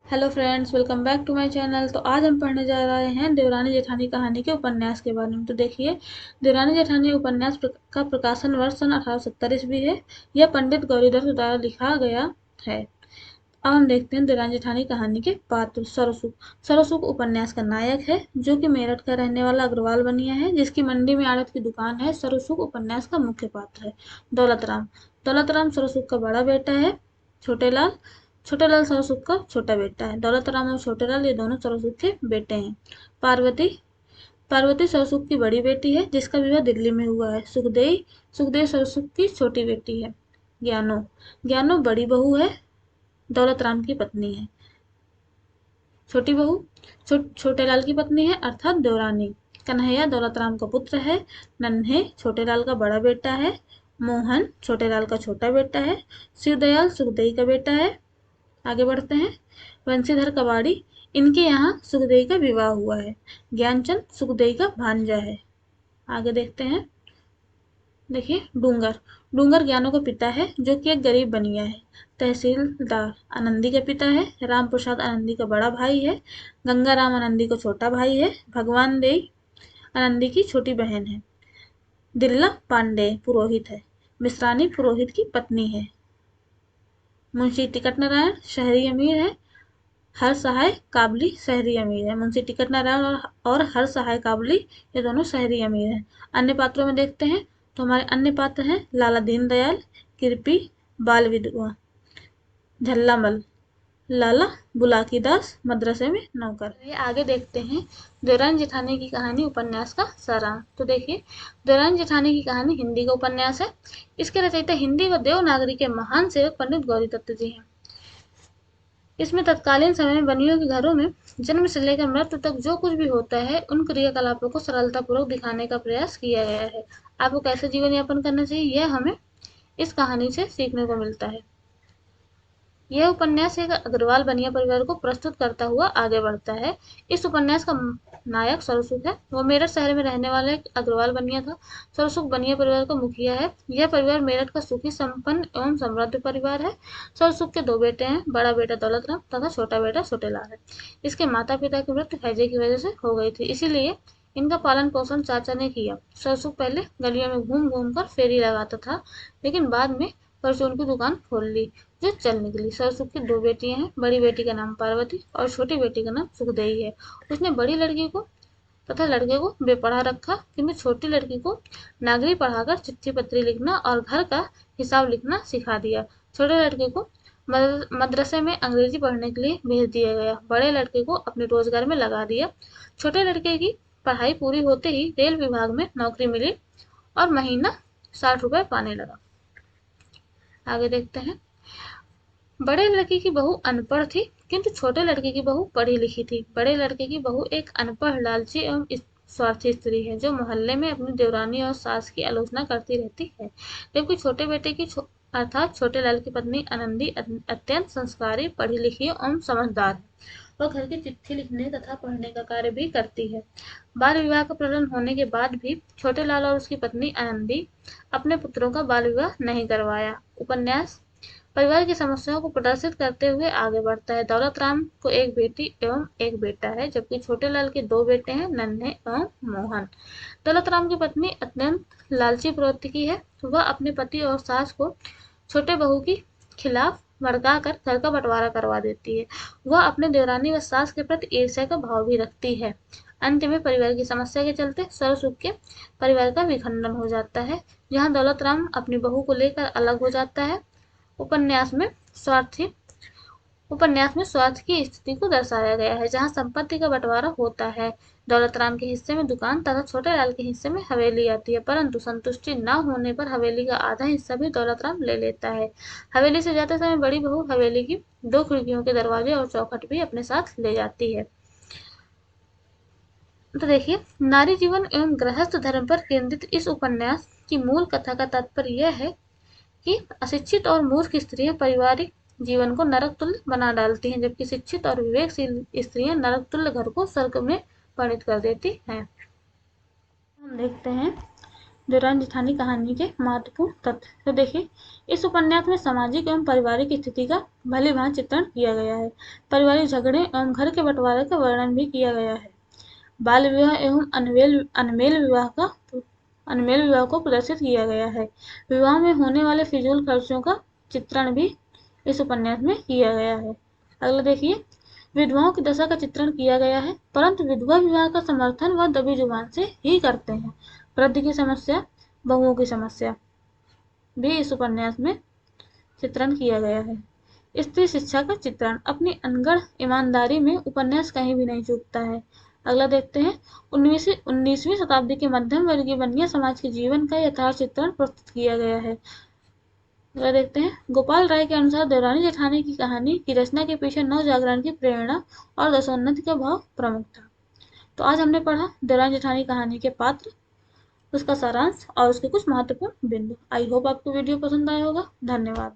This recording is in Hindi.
Hello friends, welcome back to my channel. तो आज हम पढ़ने जा रहे हैं देवरानी जेठानी कहानी के उपन्यास के बारे में। तो देखिए, देवरानी जेठानी उपन्यास का प्रकाशन वर्ष सन 1870 ईस्वी है। यह पंडित गौरीदत्त द्वारा लिखा गया है। अब हम देखते हैं देवरानी जेठानी कहानी के पात्र। सरसुख। सरसुख उपन्यास का नायक है, जो कि मेरठ का रहने वाला अग्रवाल बनिया है, जिसकी मंडी में आड़त की दुकान है। सरसुख उपन्यास का मुख्य पात्र है। दौलत राम। दौलत राम सरसुख का बड़ा बेटा है। छोटे लाल। छोटे लाल सरसुख का छोटा बेटा है। दौलत राम और छोटे लाल ये दोनों सरसुख के बेटे हैं। पार्वती। पार्वती सरसुख की बड़ी बेटी है, जिसका विवाह दिल्ली में हुआ है। सुखदेई। सुखदेई सरसुख की छोटी बेटी है। ज्ञानो। ज्ञानो बड़ी बहू है, दौलत राम की पत्नी है। छोटी बहू छोटे लाल की पत्नी है, अर्थात देवरानी। कन्हैया दौलत राम का पुत्र है। नन्हे छोटे लाल का बड़ा बेटा है। मोहन छोटे लाल का छोटा बेटा है। शिवदयाल सुखदेई का बेटा है। आगे बढ़ते हैं। बंशीधर कबाड़ी। इनके यहाँ सुखदेई का विवाह हुआ है। ज्ञानचंद सुखदेई का भांजा है। आगे देखते हैं। देखिए, डूंगर। डूंगर ज्ञानों का पिता है, जो कि एक गरीब बनिया है। तहसीलदार आनंदी का पिता है। राम प्रसाद आनंदी का बड़ा भाई है। गंगाराम आनंदी का छोटा भाई है। भगवान देई आनंदी की छोटी बहन है। दिल्ला पांडे पुरोहित है। मिश्रानी पुरोहित की पत्नी है। मुंशी टिकट नारायण शहरी अमीर है। हर सहाय काबली शहरी अमीर है। मुंशी टिकट नारायण और हर सहाय काबली ये दोनों शहरी अमीर हैं। अन्य पात्रों में देखते हैं तो हमारे अन्य पात्र हैं लाला दीनदयाल, कृपी, बाल विधवा, झल्लामल, लाला बुलाकी दास, मद्रसे में नौकर। ये आगे देखते हैं देवरानी जेठानी की कहानी उपन्यास का सारांश। तो देखिए, देवरानी जेठानी की कहानी हिंदी का उपन्यास है। इसके रचयिता हिंदी व देवनागरी के महान सेवक पंडित गौरी दत्त जी हैं। इसमें तत्कालीन समय में बनियों के घरों में जन्म से लेकर मृत्यु तक जो कुछ भी होता है, उन क्रियाकलापों को सरलतापूर्वक दिखाने का प्रयास किया गया है। आपको कैसे जीवन यापन करना चाहिए, यह हमें इस कहानी से सीखने को मिलता है। यह उपन्यास एक अग्रवाल बनिया परिवार को प्रस्तुत करता हुआ आगे बढ़ता है। इस उपन्यास का नायक सरसुख है। वो मेरठ शहर में रहने वाला एक अग्रवाल बनिया था। सरसुख बनिया परिवार का मुखिया है। यह परिवार मेरठ का सुखी संपन्न एवं समृद्ध परिवार है। सरसुख के दो बेटे हैं, बड़ा बेटा दौलत राम तथा छोटा बेटा छोटे लाल है। इसके माता पिता की मृत्यु हैजे की वजह से हो गई थी, इसीलिए इनका पालन पोषण चाचा ने किया। सरसुख पहले गलियों में घूम घूम कर फेरी लगाता था, लेकिन बाद में परचून की दुकान खोल ली, जो चल निकली। सरसुख की दो बेटियां हैं। बड़ी बेटी का नाम पार्वती और छोटी बेटी का नाम सुखदेई है। उसने बड़ी लड़की को तथा लड़के को बेपढ़ा रखा, किंतु छोटी लड़की को नागरी पढ़ाकर चिट्ठी पत्री लिखना और घर का हिसाब लिखना सिखा दिया। छोटे लड़के को मदरसे में अंग्रेजी पढ़ने के लिए भेज दिया गया। बड़े लड़के को अपने रोजगार में लगा दिया। छोटे लड़के की पढ़ाई पूरी होते ही रेल विभाग में नौकरी मिली और महीना 60 रुपए पाने लगा। आगे देखते हैं। बड़े लड़के की बहू अनपढ़ थी, किंतु छोटे लड़के की बहू पढ़ी लिखी थी। बड़े लड़के की बहू एक अनपढ़, लालची एवं स्वार्थी स्त्री है, जो मोहल्ले में अपनी देवरानी और सास की आलोचना करती रहती है। जबकि छोटे बेटे की अर्थात छोटे लाल की पत्नी आनंदी अत्यंत संस्कारी, पढ़ी लिखी एवं समझदार है। वह घर की चिट्ठी लिखने तथा पढ़ने का कार्य भी करती है। बाल विवाह का प्रचलन होने के बाद भी छोटे लाल और उसकी पत्नी आनंदी अपने पुत्रों का बाल विवाह नहीं करवाया। उपन्यास परिवार की समस्याओं को प्रदर्शित करते हुए आगे बढ़ता है। दौलत राम को एक बेटी एवं एक बेटा है, जबकि छोटे लाल के दो बेटे हैं, नन्हे एवं मोहन। दौलत राम की पत्नी अत्यंत लालची प्रवृत्ति की है। वह अपने पति और सास को छोटे बहू के खिलाफ भड़काकर घर का बंटवारा करवा देती है। वह अपने देवरानी व सास के प्रति ईर्ष्या का भाव भी रखती है। अंत में परिवार की समस्या के चलते सरसुख के परिवार का विखंडन हो जाता है, जहाँ दौलत राम अपनी बहू को लेकर अलग हो जाता है। उपन्यास में स्वार्थ की स्थिति को दर्शाया गया है, जहां संपत्ति का बंटवारा होता है। दौलत राम के हिस्से में दुकान तथा छोटे लाल के हिस्से में हवेली आती है, परंतु संतुष्टि न होने पर हवेली का आधा हिस्सा भी दौलत राम ले लेता है। हवेली से जाते समय बड़ी बहू हवेली की दो खिड़कियों के दरवाजे और चौखट भी अपने साथ ले जाती है। तो देखिए, नारी जीवन एवं गृहस्थ धर्म पर केंद्रित इस उपन्यास की मूल कथा का तात्पर्य यह है कि अशिक्षित और मूर्ख स्त्रियां पारिवारिक जीवन को नरक तुल्य बना डालती हैं, जबकि शिक्षित और विवेकशील स्त्रियां नरक तुल्य घर को स्वर्ग में परिणत कर देती हैं। हम देखते हैं देवरानी जेठानी कहानी के महत्वपूर्ण तथ्य। तो देखिए, इस उपन्यास में सामाजिक एवं पारिवारिक स्थिति का भली भांति चित्रण किया गया है। पारिवारिक झगड़े एवं घर के बंटवारे का वर्णन भी किया गया है। बाल विवाह एवं अनमेल विवाह को प्रदर्शित किया गया है। विवाह में होने वाले फिजूल खर्चों का चित्रण भी इस उपन्यास में किया गया है। अगला देखिए, विधवाओं की दशा का चित्रण किया गया है, परंतु विधवा विवाह का समर्थन वह दबी जुबान से ही करते हैं। वृद्धि की समस्या, बहुओं की समस्या भी इस उपन्यास में चित्रण किया गया है। स्त्री शिक्षा का चित्रण, अपनी अनगढ़ ईमानदारी में उपन्यास कहीं भी नहीं चूकता है। अगला देखते हैं, 19वीं शताब्दी के मध्यम वर्गीय बनिया समाज के जीवन का यथार्थ चित्रण प्रस्तुत किया गया है। अगला देखते हैं, गोपाल राय के अनुसार देवरानी जेठानी की कहानी की रचना के पीछे नव जागरण की प्रेरणा और दशोन्नति का भाव प्रमुख था। तो आज हमने पढ़ा देवरानी जेठानी कहानी के पात्र, उसका सारांश और उसके कुछ महत्वपूर्ण बिंदु। आई होप आपको वीडियो पसंद आया होगा। धन्यवाद।